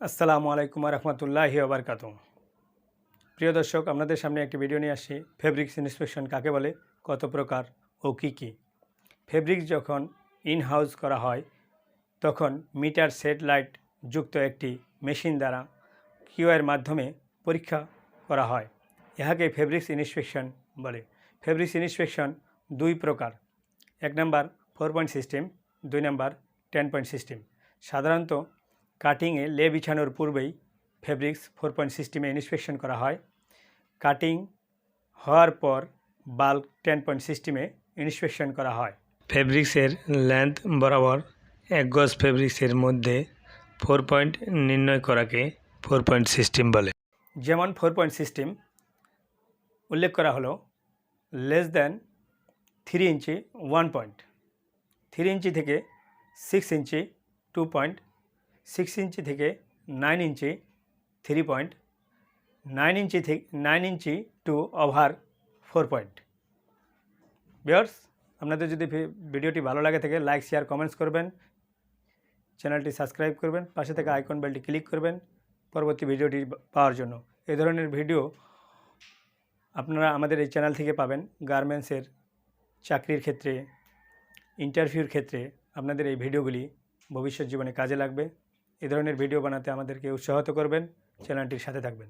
আসসালামু আলাইকুম রহমতুল্লাহি ওয়া বারাকাতুহু। প্রিয় দর্শক, আপনাদের সামনে একটি ভিডিও নিয়ে আসছি। ফেব্রিক্স ইন্সপেকশন কাকে বলে, কত প্রকার ও কী কী। ফেব্রিক্স যখন ইন হাউস করা হয় তখন মিটার সেট লাইট যুক্ত একটি মেশিন দ্বারা কিউআইয়ের মাধ্যমে পরীক্ষা করা হয়। ইহাকে ফেব্রিক্স ইন্সপেকশন বলে। ফেব্রিক্স ইন্সপেকশন দুই প্রকার, এক number 4 point system, 2 number 10 point system. সাধারণত কাটিংয়ে লে বিছানোর পূর্বেই ফেব্রিক্স 4 পয়েন্ট সিস্টেমে ইন্সপেকশন করা হয়। কাটিং হওয়ার পর বাল্ক 10 পয়েন্ট সিস্টেমে ইন্সপেকশন করা হয়। ফেব্রিক্সের লেন্থ বরাবর 1 গজ ফেব্রিক্সের মধ্যে 4 পয়েন্ট নির্ণয় করাকে 4 পয়েন্ট সিস্টেম বলে। যেমন 4 পয়েন্ট সিস্টেম উল্লেখ করা হলো, লেস দ্যান 3 ইঞ্চি 1 পয়েন্ট, 3 ইঞ্চি থেকে 6 ইঞ্চি 2 পয়েন্ট, 6 ইঞ্চি থেকে 9 ইঞ্চি 3 point, 9 inch two over 4 point. Viewers, আপনাদের যদি ভিডিওটি ভালো লাগে থাকে লাইক, শেয়ার, কমেন্টস করবেন, চ্যানেলটি সাবস্ক্রাইব করবেন, পাশে থেকে আইকন বেলটি ক্লিক করবেন পরবর্তী ভিডিওটি পাওয়ার জন্য। এই ধরনের ভিডিও আপনারা আমাদের এই চ্যানেল থেকে পাবেন। গার্মেন্টসের চাকরির ক্ষেত্রে, ইন্টারভিউর ক্ষেত্রে আপনাদের এই ভিডিওগুলি ভবিষ্যৎ জীবনে কাজে লাগবে। এই ধরনের ভিডিও বানাতে আমাদেরকে উৎসাহিত করবেন, চ্যানেলটির সাথে থাকবেন।